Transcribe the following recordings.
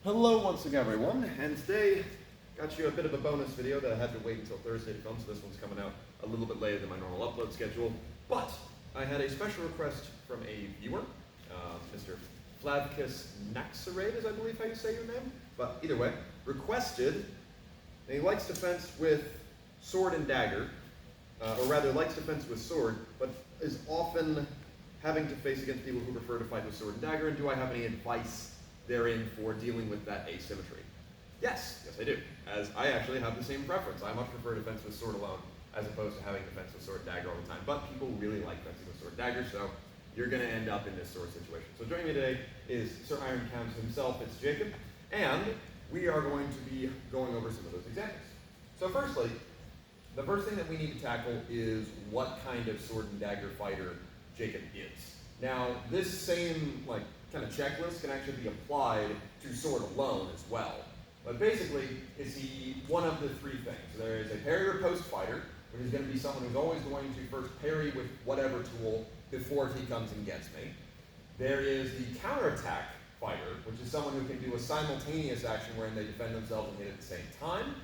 Hello once again everyone, and today got you a bit of a bonus video that I had to wait until Thursday to film, so this one's coming out a little bit later than my normal upload schedule. But I had a special request from a viewer, Mr. Flavkis Naxarades, I believe how you say your name. But either way, requested, and he likes defense with sword and dagger, or rather likes defense with sword, but is often having to face against people who prefer to fight with sword and dagger, and do I have any advice therein for dealing with that asymmetry? Yes I do, as I actually have the same preference. I much prefer defense with sword alone as opposed to having defense with sword dagger all the time, but people really like fencing with sword dagger, so you're going to end up in this sort of situation. So joining me today is Sir Iron Cams himself, it's Jacob, and we are going to be going over some of those examples. So firstly, the first thing that we need to tackle is what kind of sword and dagger fighter Jacob is. Now, this same kind of checklist can actually be applied to sword alone as well. But basically, is he one of the three things? So there is a parry or post fighter, which is going to be someone who's always going to first parry with whatever tool before he comes and gets me. There is the counterattack fighter, which is someone who can do a simultaneous action wherein they defend themselves and hit at the same time.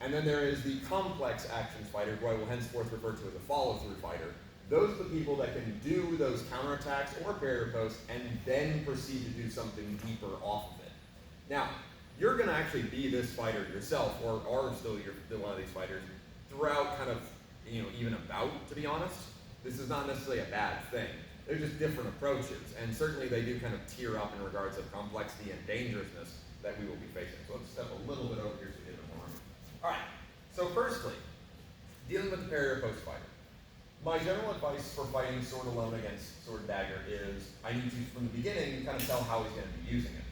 And then there is the complex actions fighter, who I will henceforth refer to as a follow-through fighter. Those are the people that can do those counterattacks or parry or post and then proceed to do something deeper off of it. Now, you're going to actually be this fighter yourself, or are still one of these fighters, throughout kind of, even about, to be honest. This is not necessarily a bad thing. They're just different approaches, and certainly they do kind of tier up in regards of complexity and dangerousness that we will be facing. So let's step a little bit over here so we get a bit more room. All right, so firstly, dealing with the parry or post fighter. My general advice for fighting sword alone against sword dagger is I need to, from the beginning, kind of tell how he's going to be using it.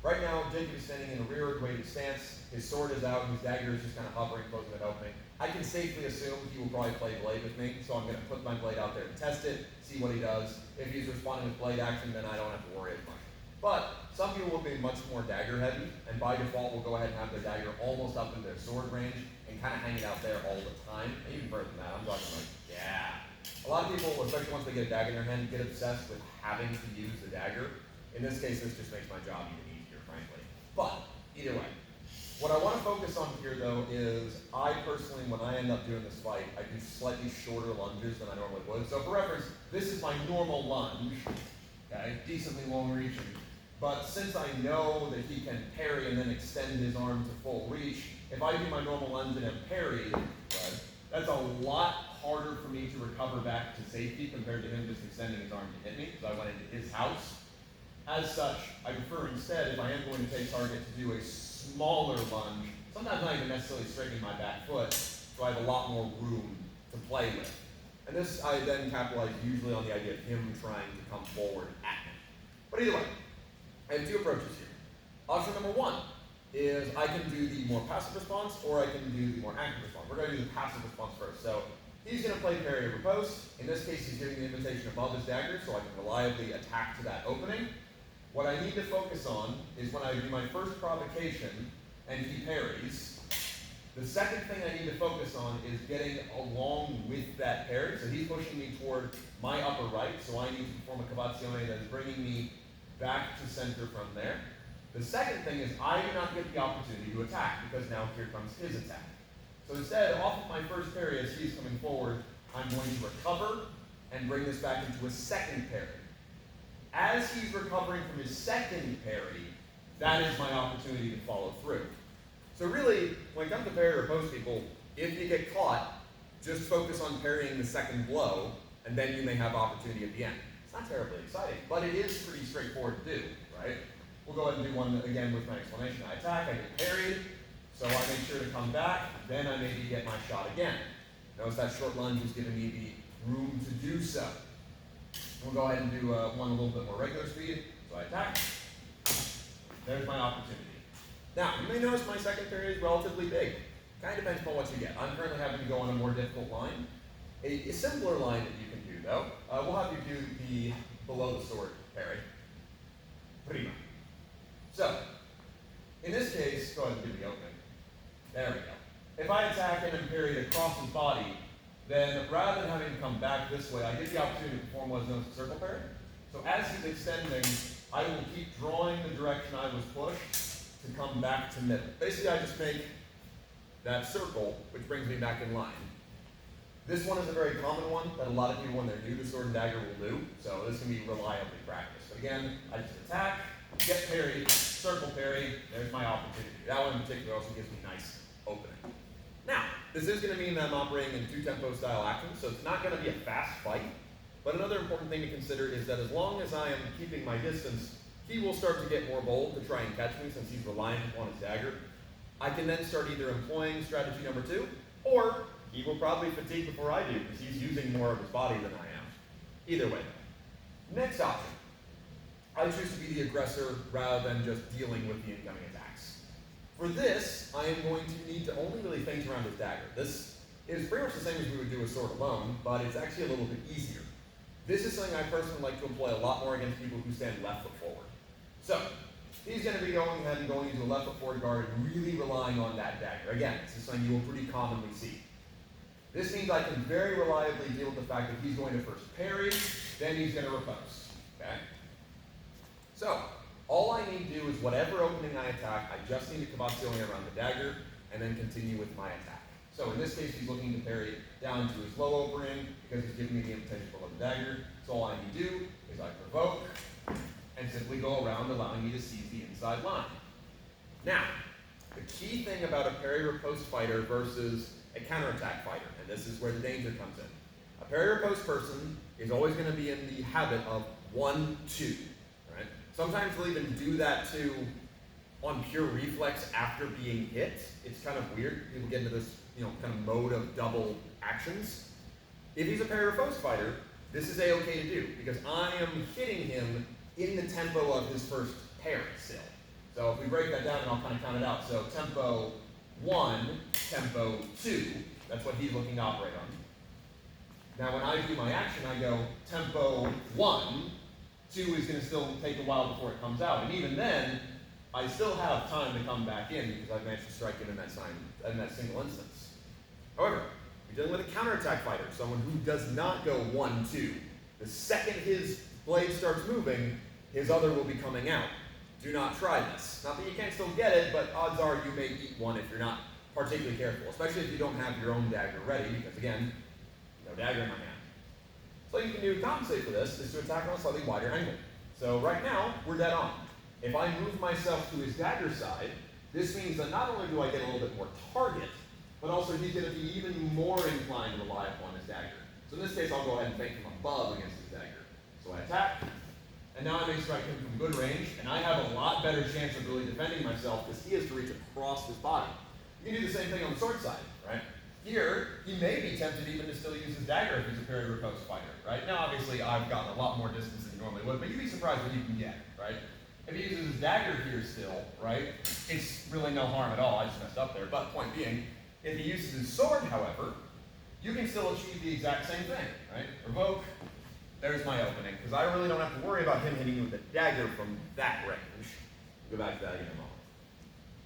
Right now, Jacob is standing in a rearward weighted stance. His sword is out, his dagger is just kind of hovering, closing and opening. I can safely assume he will probably play blade with me, so I'm going to put my blade out there to test it, see what he does. If he's responding with blade action, then I don't have to worry as much. But some people will be much more dagger heavy, and by default will go ahead and have their dagger almost up in their sword range and kind of hang it out there all the time. And even further than that, I'm talking a lot of people, especially once they get a dagger in their hand, get obsessed with having to use the dagger. In this case, this just makes my job even easier, frankly. But either way, what I want to focus on here, though, is I personally, when I end up doing this fight, I do slightly shorter lunges than I normally would. So for reference, this is my normal lunge, okay, decently long reaching. But since I know that he can parry and then extend his arm to full reach, if I do my normal lunge and then parry, that's a lot harder for me to recover back to safety compared to him just extending his arm to hit me, because I went into his house. As such, I prefer instead, if I am going to take target, to do a smaller lunge, sometimes not even necessarily straightening my back foot, so I have a lot more room to play with. And this I then capitalize usually on the idea of him trying to come forward at me. But either way, I have two approaches here. Option number one is I can do the more passive response, or I can do the more active response. We're going to do the passive response first. So he's going to play parry over post. In this case, he's giving the invitation above his dagger, so I can reliably attack to that opening. What I need to focus on is when I do my first provocation and he parries, the second thing I need to focus on is getting along with that parry. So he's pushing me toward my upper right, so I need to perform a cavazione that is bringing me back to center from there. The second thing is I do not get the opportunity to attack, because now here comes his attack. So instead, off of my first parry as he's coming forward, I'm going to recover and bring this back into a second parry. As he's recovering from his second parry, that is my opportunity to follow through. So really, when it comes to parry or post people, if you get caught, just focus on parrying the second blow, and then you may have opportunity at the end. It's not terribly exciting, but it is pretty straightforward to do, right? We'll go ahead and do one again with my explanation. I attack, I get parried, so I make sure to come back, then I maybe get my shot again. Notice that short lunge is giving me the room to do so. We'll go ahead and do one a little bit more regular speed. So I attack. There's my opportunity. Now, you may notice my second parry is relatively big. Kind of depends on what you get. I'm currently having to go on a more difficult line. A simpler line that you can do, though, we'll have you do the below the sword parry. Prima. So, in this case, go ahead and give the opening. There we go. If I attack him and parry across his body, then rather than having to come back this way, I get the opportunity to perform what is known as a circle parry. So as he's extending, I will keep drawing the direction I was pushed to come back to middle. Basically, I just make that circle, which brings me back in line. This one is a very common one that a lot of people, when they're new to Sword and Dagger, will do, so this can be reliably practiced. But again, I just attack, get parry, circle parry, there's my opportunity. That one in particular also gives me nice opening. Now, this is going to mean that I'm operating in two-tempo style actions, so it's not going to be a fast fight. But another important thing to consider is that as long as I am keeping my distance, he will start to get more bold to try and catch me since he's reliant upon his dagger. I can then start either employing strategy number 2, or he will probably fatigue before I do because he's using more of his body than I am. Either way. Next option. I choose to be the aggressor rather than just dealing with the incoming attacks. For this, I am going to need to only really feint around his dagger. This is pretty much the same as we would do a sword alone, but it's actually a little bit easier. This is something I personally like to employ a lot more against people who stand left foot forward. So, he's going to be going ahead and going into a left foot forward guard, really relying on that dagger. Again, this is something you will pretty commonly see. This means I can very reliably deal with the fact that he's going to first parry, then he's going to riposte. Okay? So, all I need to do is whatever opening I attack, I just need to cavalcione around the dagger, and then continue with my attack. So in this case, he's looking to parry down to his low opening, because he's giving me the invitation below the dagger. So all I need to do is I provoke, and simply go around, allowing me to seize the inside line. Now, the key thing about a parry riposte fighter versus a counterattack fighter, and this is where the danger comes in. A parry riposte person is always going to be in the habit of 1-2, right? Sometimes they'll even do that too on pure reflex after being hit. It's kind of weird. People get into this, kind of mode of double actions. If he's a parry riposte fighter, this is a-okay to do because I am hitting him in the tempo of his first parry still. So if we break that down, and I'll kind of count it out. So tempo 1, tempo 2, that's what he's looking to operate on. Now when I do my action, I go tempo 1, 2 is going to still take a while before it comes out. And even then, I still have time to come back in because I've managed to strike it in that single instance. However, you're dealing with a counterattack fighter, someone who does not go 1-2. The second his blade starts moving, his other will be coming out. Do not try this. Not that you can't still get it, but odds are you may eat one if you're not particularly careful, especially if you don't have your own dagger ready, because again, no dagger in my hand. So what you can do to compensate for this is to attack on a slightly wider angle. So right now, we're dead on. If I move myself to his dagger side, this means that not only do I get a little bit more target, but also he's going to be even more inclined to rely upon his dagger. So in this case, I'll go ahead and feint from above against his dagger. So I attack, and now I may strike him from good range, and I have a lot better chance of really defending myself because he has to reach across his body. You can do the same thing on the sword side, right? Here, he may be tempted even to still use his dagger if he's a parry riposte fighter, right? Now, obviously, I've gotten a lot more distance than you normally would, but you'd be surprised what you can get, right? If he uses his dagger here still, right, it's really no harm at all. I just messed up there. But point being, if he uses his sword, however, you can still achieve the exact same thing, right? Provoke, there's my opening, because I really don't have to worry about him hitting you with a dagger from that range. We'll go back to that in a moment.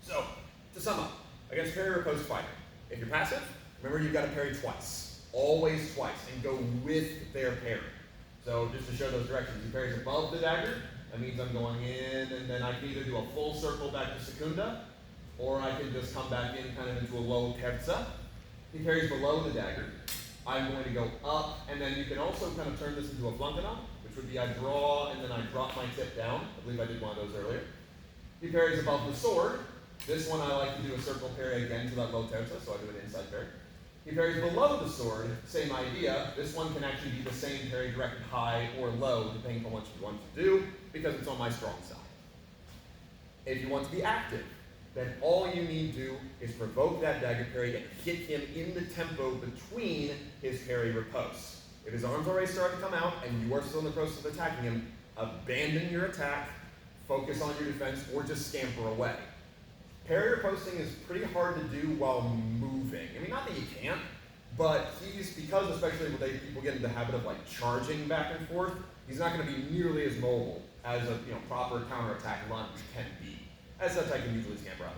So, to sum up, against parry riposte fighter, if you're passive, remember you've got to parry twice. Always twice, and go with their parry. So just to show those directions, he parries above the dagger, that means I'm going in, and then I can either do a full circle back to secunda, or I can just come back in kind of into a low terza. He parries below the dagger. I'm going to go up, and then you can also kind of turn this into a flankana, which would be I draw, and then I drop my tip down. I believe I did one of those earlier. He parries above the sword. This one I like to do a circle parry again to that low terza, so I do an inside parry. He parries below the sword, same idea. This one can actually be the same parry directed high or low, depending on what you want to do, because it's on my strong side. If you want to be active, then all you need to do is provoke that dagger parry and hit him in the tempo between his parry riposte. If his arms already start to come out and you are still in the process of attacking him, abandon your attack, focus on your defense, or just scamper away. Parry riposting is pretty hard to do while moving. I mean, not that you can't, but because especially when people get into the habit of like charging back and forth, he's not going to be nearly as mobile as a proper counterattack lunge can be. As such, I can usually scamper out of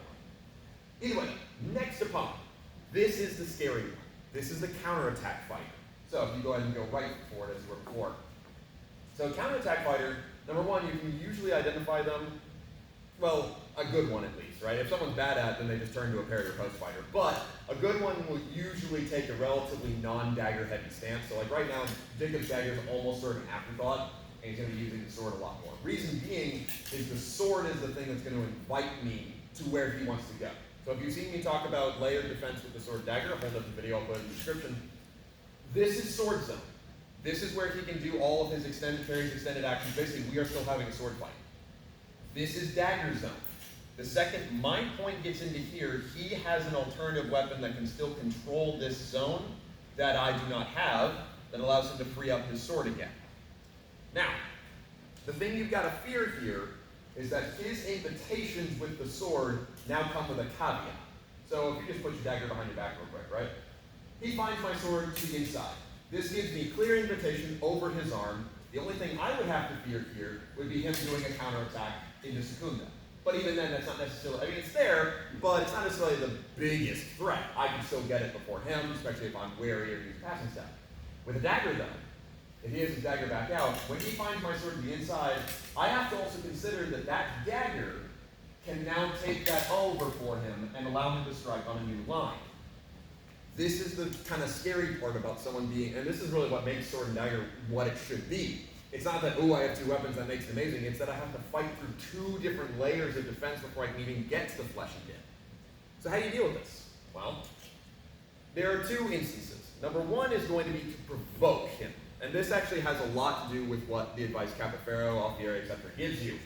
the way. Either way, next opponent. This is the scary one. This is the counterattack fighter. So if you go ahead and go right for it as you were before. So counterattack fighter, number one, you can usually identify them well, a good one at least, right? If someone's bad at it, then they just turn to a parry or post fighter. But a good one will usually take a relatively non-dagger heavy stance. So like right now, Jacob's dagger is almost sort of an afterthought, and he's going to be using the sword a lot more. Reason being is the sword is the thing that's going to invite me to where he wants to go. So if you've seen me talk about layered defense with the sword dagger, hold up the video, I'll put it in the description. This is sword zone. This is where he can do all of his extended parries, extended actions. Basically, we are still having a sword fight. This is dagger zone. The second my point gets into here, he has an alternative weapon that can still control this zone that I do not have, that allows him to free up his sword again. Now, the thing you've got to fear here is that his invitations with the sword now come with a caveat. So if you just put your dagger behind your back real quick, right? He finds my sword to the inside. This gives me clear invitation over his arm. The only thing I would have to fear here would be him doing a counterattack into Secunda. But even then, that's not necessarily, I mean, it's there, but it's not necessarily the biggest threat. I can still get it before him, especially if I'm wary or use passing step. With a dagger, though, if he has his dagger back out, when he finds my sword to the inside, I have to also consider that that dagger can now take that over for him and allow him to strike on a new line. This is the kind of scary part about someone being, and this is really what makes sword and dagger what it should be. It's not that, oh, I have two weapons, that makes it amazing. It's that I have to fight through two different layers of defense before I can even get to the fleshy bit. So how do you deal with this? Well, there are two instances. Number one is going to be to provoke him. And this actually has a lot to do with what the advice Capifero, Alfieri, etc. gives you.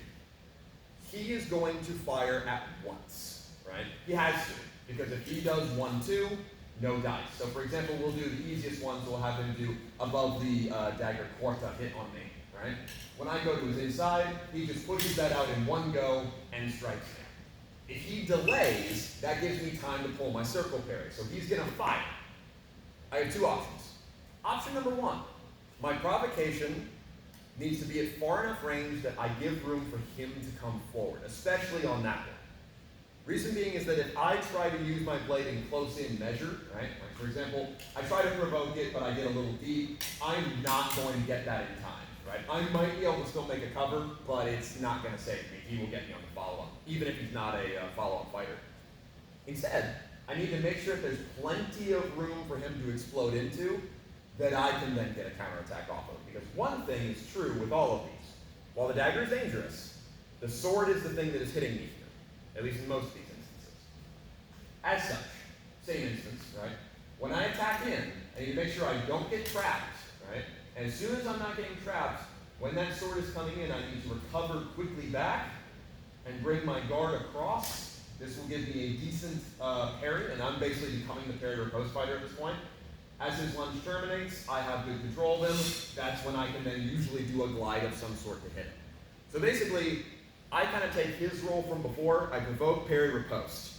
He is going to fire at once, right? He has to, because if he does 1-2, no dice. So for example, we'll do the easiest ones. We'll have him do above the dagger quarta hit on me, right? When I go to his inside, he just pushes that out in one go and strikes me. If he delays, that gives me time to pull my circle parry. So he's going to fire. I have two options. Option number one, my provocation needs to be at far enough range that I give room for him to come forward, especially on that one. Reason being is that if I try to use my blade in close-in measure, right? Like for example, I try to provoke it, but I get a little deep, I'm not going to get that in time, right? I might be able to still make a cover, but it's not going to save me. He will get me on the follow-up, even if he's not a follow-up fighter. Instead, I need to make sure that there's plenty of room for him to explode into that I can then get a counterattack off of. Because one thing is true with all of these. While the dagger is dangerous, the sword is the thing that is hitting me here, at least in most of these instances. As such, same instance, right? When I attack in, I need to make sure I don't get trapped, right? And as soon as I'm not getting trapped, when that sword is coming in, I need to recover quickly back and bring my guard across. This will give me a decent parry, and I'm basically becoming the parry or post fighter at this point. As his lunge terminates, I have good control of him. That's when I can then usually do a glide of some sort to hit him. So basically, I kind of take his role from before. I provoke, parry, riposte.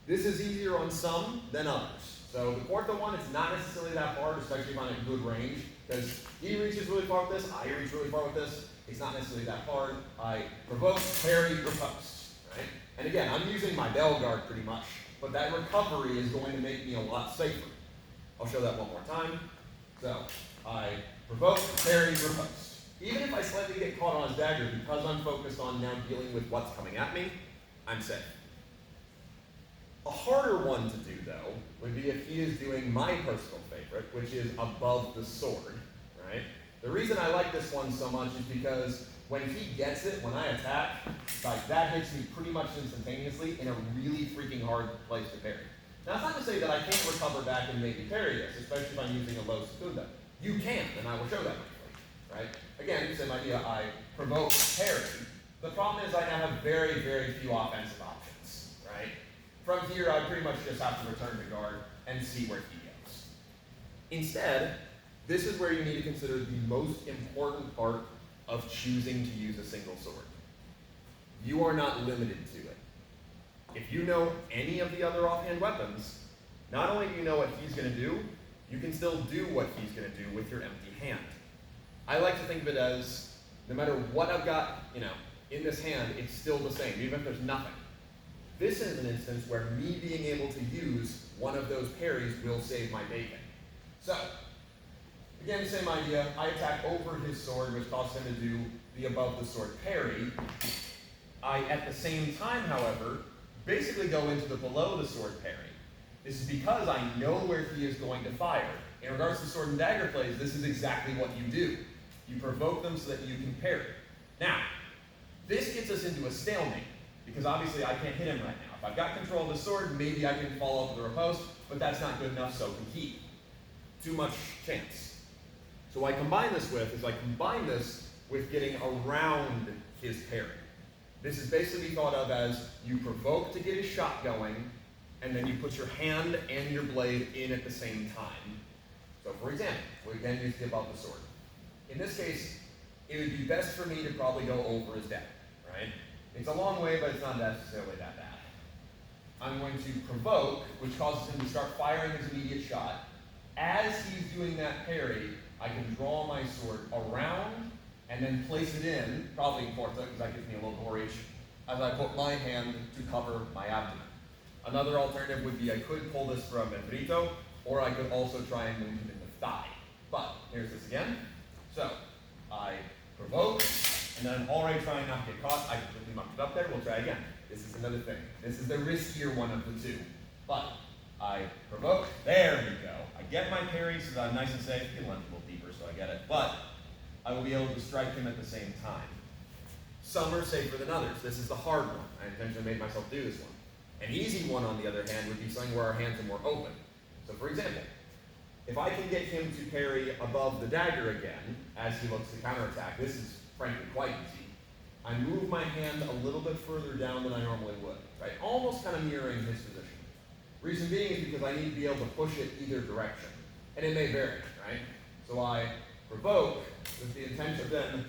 This is easier on some than others. So the quarta one, it's not necessarily that hard, especially if I'm at good range, because he reaches really far with this, I reach really far with this. It's not necessarily that hard. I provoke, parry, riposte, right? And again, I'm using my bell guard pretty much, but that recovery is going to make me a lot safer. I'll show that one more time. So, I provoke, parry, riposte. Even if I slightly get caught on his dagger, because I'm focused on now dealing with what's coming at me, I'm safe. A harder one to do, though, would be if he is doing my personal favorite, which is above the sword, right? The reason I like this one so much is because when he gets it, when I attack, like that hits me pretty much instantaneously in a really freaking hard place to parry. Now, it's not to say that I can't recover back and maybe parry this, especially if I'm using a low Secunda. You can, and I will show that briefly, right? Again, same idea, I provoke parry. The problem is I now have very, very few offensive options, right? From here, I pretty much just have to return to guard and see where he goes. Instead, this is where you need to consider the most important part of choosing to use a single sword. You are not limited to it. If you know any of the other offhand weapons, not only do you know what he's going to do, you can still do what he's going to do with your empty hand. I like to think of it as, no matter what I've got, in this hand, it's still the same, even if there's nothing. This is an instance where me being able to use one of those parries will save my bacon. So, again, same idea. I attack over his sword, which causes him to do the above the sword parry. I, at the same time, however, basically go into the below the sword parry. This is because I know where he is going to fire. In regards to sword and dagger plays, this is exactly what you do. You provoke them so that you can parry. Now, this gets us into a stalemate, because obviously I can't hit him right now. If I've got control of the sword, maybe I can follow up with a riposte, but that's not good enough, so can he. Too much chance. So what I combine this with getting around his parry. This is basically thought of as you provoke to get his shot going, and then you put your hand and your blade in at the same time. So for example, we again use the above the sword. In this case, it would be best for me to probably go over his dagger, right? It's a long way, but it's not necessarily that bad. I'm going to provoke, which causes him to start firing his immediate shot. As he's doing that parry, I can draw my sword around and then place it in, probably in quarta, because that gives me a little more reach, as I put my hand to cover my abdomen. Another alternative would be I could pull this from Enrito, or I could also try and move him in the thigh. But here's this again. So I provoke, and then I'm already trying not to get caught. I completely mucked it up there. We'll try again. This is another thing. This is the riskier one of the two. But I provoke. There we go. I get my parry so that I'm nice and safe. You can lunge a little deeper so I get it. But I will be able to strike him at the same time. Some are safer than others. This is the hard one. I intentionally made myself do this one. An easy one, on the other hand, would be something where our hands are more open. So for example, if I can get him to parry above the dagger again, as he looks to counterattack, this is frankly quite easy. I move my hand a little bit further down than I normally would, right? Almost kind of mirroring his position. Reason being is because I need to be able to push it either direction. And it may vary, right? So I provoke with the intention of then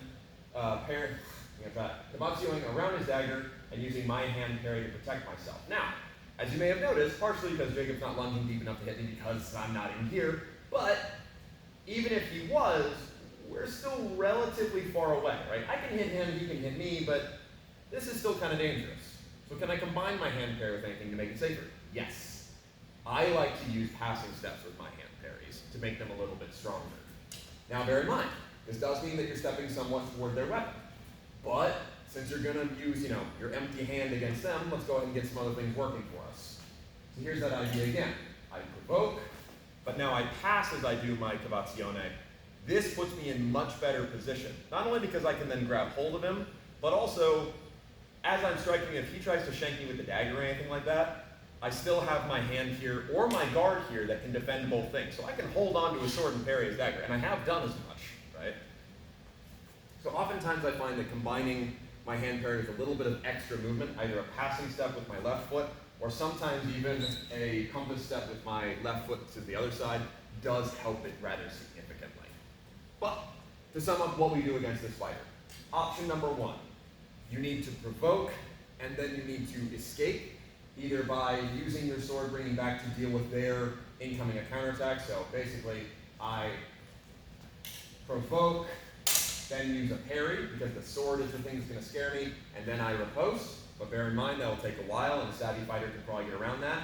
Kabatsuing around his dagger and using my hand parry to protect myself. Now, as you may have noticed, partially because Jacob's not lunging deep enough to hit me because I'm not in here, but even if he was, we're still relatively far away, right? I can hit him, he can hit me, but this is still kind of dangerous. So can I combine my hand parry with anything to make it safer? Yes. I like to use passing steps with my hand parries to make them a little bit stronger. Now bear in mind, this does mean that you're stepping somewhat toward their weapon. But since you're going to use, your empty hand against them, let's go ahead and get some other things working for us. So here's that idea again. I provoke, but now I pass as I do my cavazione. This puts me in much better position. Not only because I can then grab hold of him, but also, as I'm striking, if he tries to shank me with the dagger or anything like that, I still have my hand here or my guard here that can defend both things. So I can hold on to his sword and parry his dagger, and I have done as much, right? So oftentimes I find that combining my hand parry with a little bit of extra movement, either a passing step with my left foot, or sometimes even a compass step with my left foot to the other side, does help it rather significantly. But to sum up what we do against this fighter, option number one, you need to provoke, and then you need to escape, either by using your sword bringing back to deal with their incoming counterattack. So basically, I provoke, then use a parry, because the sword is the thing that's going to scare me, and then I riposte. But bear in mind, that will take a while, and a savvy fighter can probably get around that.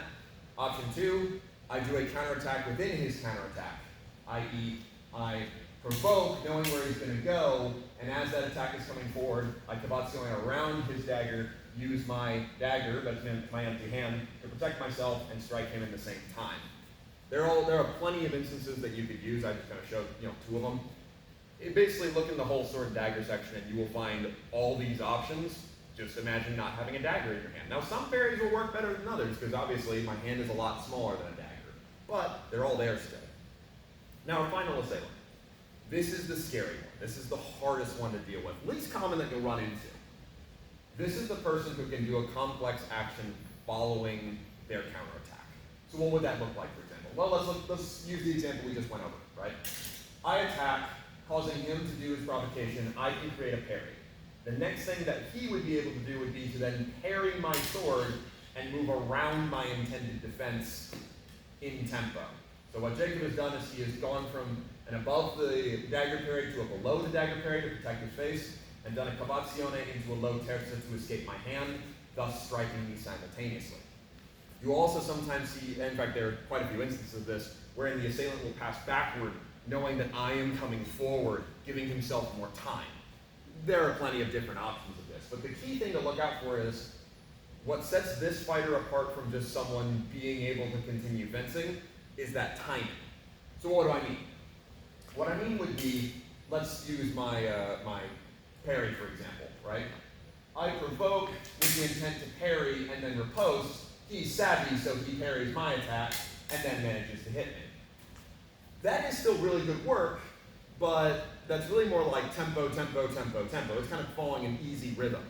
Option two, I do a counterattack within his counterattack, i.e., I provoke, knowing where he's going to go, and as that attack is coming forward, I kabatsuing around his dagger, use my dagger, that's my empty hand, to protect myself and strike him at the same time. There are plenty of instances that you could use. I just kind of showed two of them. Basically, look in the whole sword and dagger section, and you will find all these options. Just imagine not having a dagger in your hand. Now, some parries will work better than others, because obviously my hand is a lot smaller than a dagger. But they're all there still. Now, our final assailant. This is the scary one. This is the hardest one to deal with. Least common that you'll run into. This is the person who can do a complex action following their counterattack. So what would that look like, for example? Well, let's use the example we just went over, right? I attack, causing him to do his provocation. I can create a parry. The next thing that he would be able to do would be to then parry my sword and move around my intended defense in tempo. So what Jacob has done is he has gone from an above the dagger parry to a below the dagger parry to protect his face, and done a cavazione into a low terza to escape my hand, thus striking me simultaneously. You also sometimes see, in fact there are quite a few instances of this, wherein the assailant will pass backward, knowing that I am coming forward, giving himself more time. There are plenty of different options of this. but the key thing to look out for is what sets this fighter apart from just someone being able to continue fencing is that timing. So what do I mean? What I mean would be, let's use my parry, for example, right? I provoke with the intent to parry and then riposte. He's savvy, so he parries my attack and then manages to hit me. That is still really good work, but that's really more like tempo, tempo, tempo, tempo. It's kind of following an easy rhythm.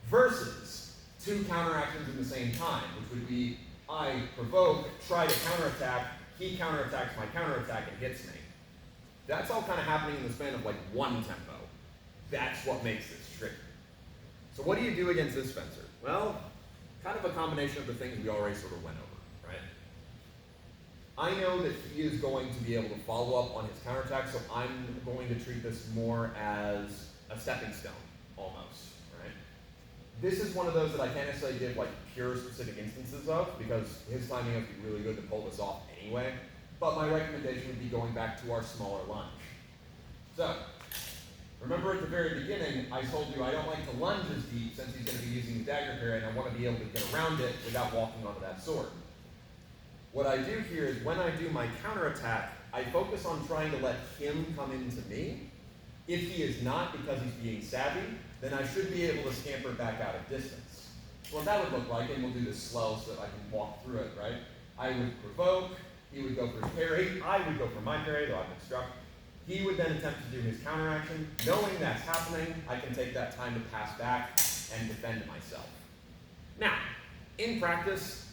Versus two counteractions in the same time, which would be I provoke, try to counterattack, he counterattacks my counterattack and hits me. That's all kind of happening in the span of like one tempo. That's what makes this tricky. So what do you do against this fencer? Well, kind of a combination of the things we already sort of went over, right? I know that he is going to be able to follow up on his counterattack, so I'm going to treat this more as a stepping stone, almost, right? This is one of those that I can't necessarily give like pure specific instances of, because his timing has to be really good to pull this off anyway, but my recommendation would be going back to our smaller lunge. So, remember at the very beginning, I told you I don't like to lunge as deep since he's going to be using his dagger parry and I want to be able to get around it without walking onto that sword. What I do here is when I do my counterattack, I focus on trying to let him come into me. If he is not because he's being savvy, then I should be able to scamper back out of distance. So what that would look like, and we'll do this slow so that I can walk through it, right? I would provoke, he would go for his parry, I would go for my parry, though I've been struck. He would then attempt to do his counteraction. Knowing that's happening, I can take that time to pass back and defend myself. Now, in practice,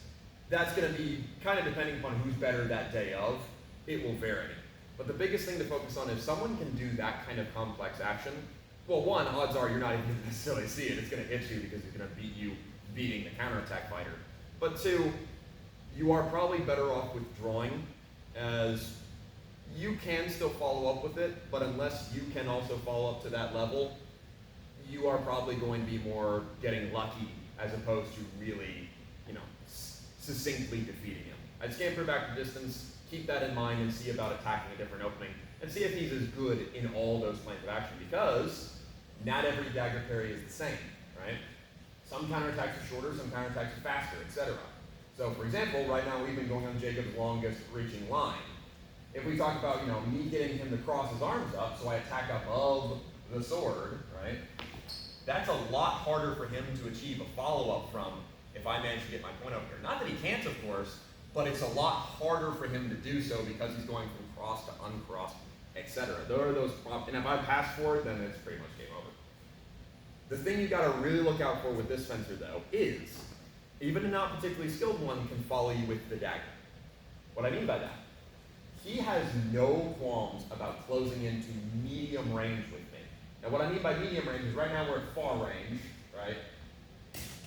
that's going to be kind of depending upon who's better that day of. It will vary. But the biggest thing to focus on is someone can do that kind of complex action. Well, one, odds are you're not even going to necessarily see it. It's going to hit you because it's going to beat you beating the counterattack fighter. But two, you are probably better off withdrawing, as you can still follow up with it, but unless you can also follow up to that level, you are probably going to be more getting lucky as opposed to really, succinctly defeating him. I'd scamper back the distance, keep that in mind, and see about attacking a different opening, and see if he's as good in all those plans of action, because not every dagger parry is the same, right? Some counterattacks are shorter, some counterattacks are faster, etc. So for example, right now we've been going on Jacob's longest reaching line. If we talk about, me getting him to cross his arms up, so I attack above the sword, right? That's a lot harder for him to achieve a follow-up from if I manage to get my point over here. Not that he can't, of course, but it's a lot harder for him to do so because he's going from cross to uncross, etc. There are those and if I pass forward, then it's pretty much game over. The thing you gotta really look out for with this fencer, though, is even a not particularly skilled one can follow you with the dagger. What I mean by that, he has no qualms about closing into medium range with me. And what I mean by medium range is right now we're at far range, right?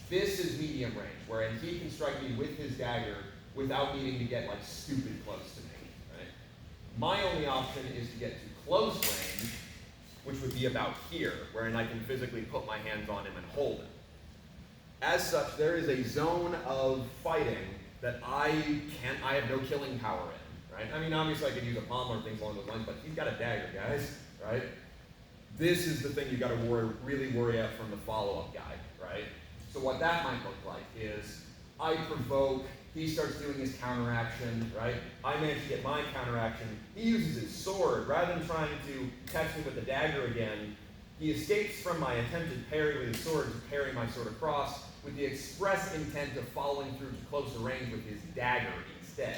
This is medium range, wherein he can strike me with his dagger without needing to get stupid close to me, right? My only option is to get to close range, which would be about here, wherein I can physically put my hands on him and hold him. As such, there is a zone of fighting that I have no killing power in, right? I mean, obviously I could use a palm or things along those lines, but he's got a dagger, guys, right? This is the thing you gotta really worry about from the follow-up guy, right? So what that might look like is I provoke, he starts doing his counteraction, right? I manage to get my counteraction. He uses his sword. Rather than trying to catch me with the dagger again, he escapes from my attempted parry with his sword to parry my sword across with the express intent of following through to closer range with his dagger instead.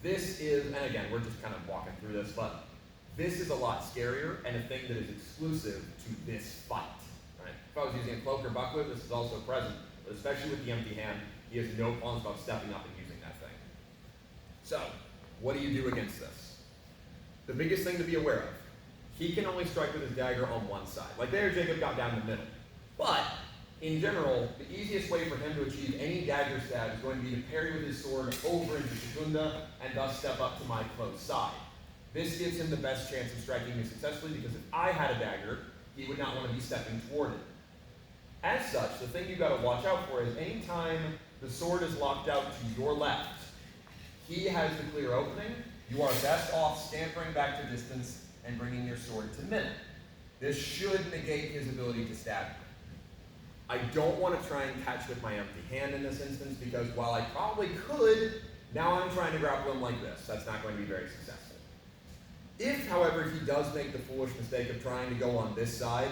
This is, and again, we're just kind of walking through this, but this is a lot scarier and a thing that is exclusive to this fight. Right? If I was using a cloak or buckler, this is also present, but especially with the empty hand, he has no qualms about stepping up and using that thing. So, what do you do against this? The biggest thing to be aware of, he can only strike with his dagger on one side. Like there, Jacob got down the middle. But, in general, the easiest way for him to achieve any dagger stab is going to be to parry with his sword over into Secunda and thus step up to my close side. This gives him the best chance of striking me successfully because if I had a dagger, he would not want to be stepping toward it. As such, the thing you've got to watch out for is anytime the sword is locked out to your left, he has the clear opening, you are best off scampering back to distance and bringing your sword to middle. This should negate his ability to stab you. I don't want to try and catch with my empty hand in this instance because while I probably could, now I'm trying to grapple him like this. That's not going to be very successful. If, however, he does make the foolish mistake of trying to go on this side,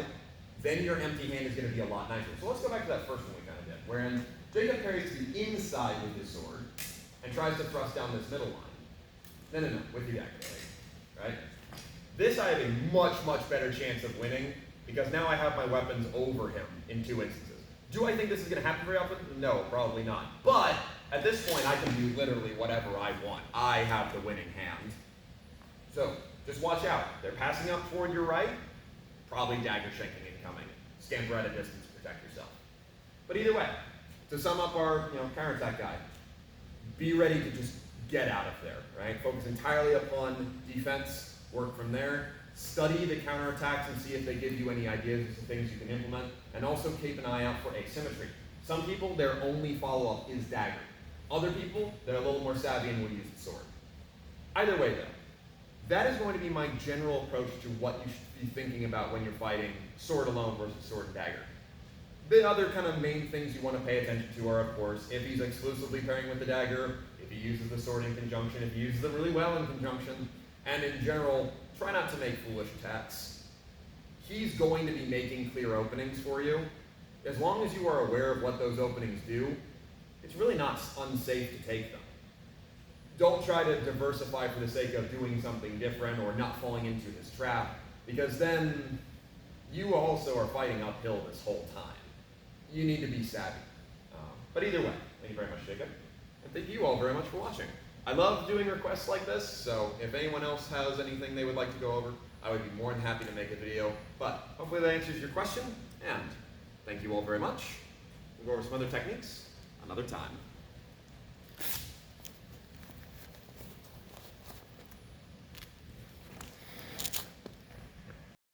then your empty hand is going to be a lot nicer. So let's go back to that first one we kind of did, wherein Jacob carries to the inside with his sword and tries to thrust down this middle line. No, with the dagger, right? This I have a much, much better chance of winning because now I have my weapons over him in 2 instances. Do I think this is going to happen very often? No, probably not. But at this point, I can do literally whatever I want. I have the winning hand. So just watch out. They're passing up toward your right. Probably dagger shanking incoming. Scamper at a distance to protect yourself. But either way, to sum up our counterattack guide, be ready to just get out of there, right? Focus entirely upon defense, work from there. Study the counterattacks and see if they give you any ideas as to things you can implement. And also keep an eye out for asymmetry. Some people, their only follow-up is dagger. Other people, they're a little more savvy and will use the sword. Either way, though, that is going to be my general approach to what you should be thinking about when you're fighting sword alone versus sword and dagger. The other kind of main things you want to pay attention to are, of course, if he's exclusively pairing with the dagger, if he uses the sword in conjunction, if he uses it really well in conjunction, and in general, try not to make foolish attacks. He's going to be making clear openings for you. As long as you are aware of what those openings do, it's really not unsafe to take them. Don't try to diversify for the sake of doing something different or not falling into his trap, because then you also are fighting uphill this whole time. You need to be savvy. But either way, thank you very much, Jacob. And thank you all very much for watching. I love doing requests like this, so if anyone else has anything they would like to go over, I would be more than happy to make a video. But hopefully that answers your question, and thank you all very much. We'll go over some other techniques another time.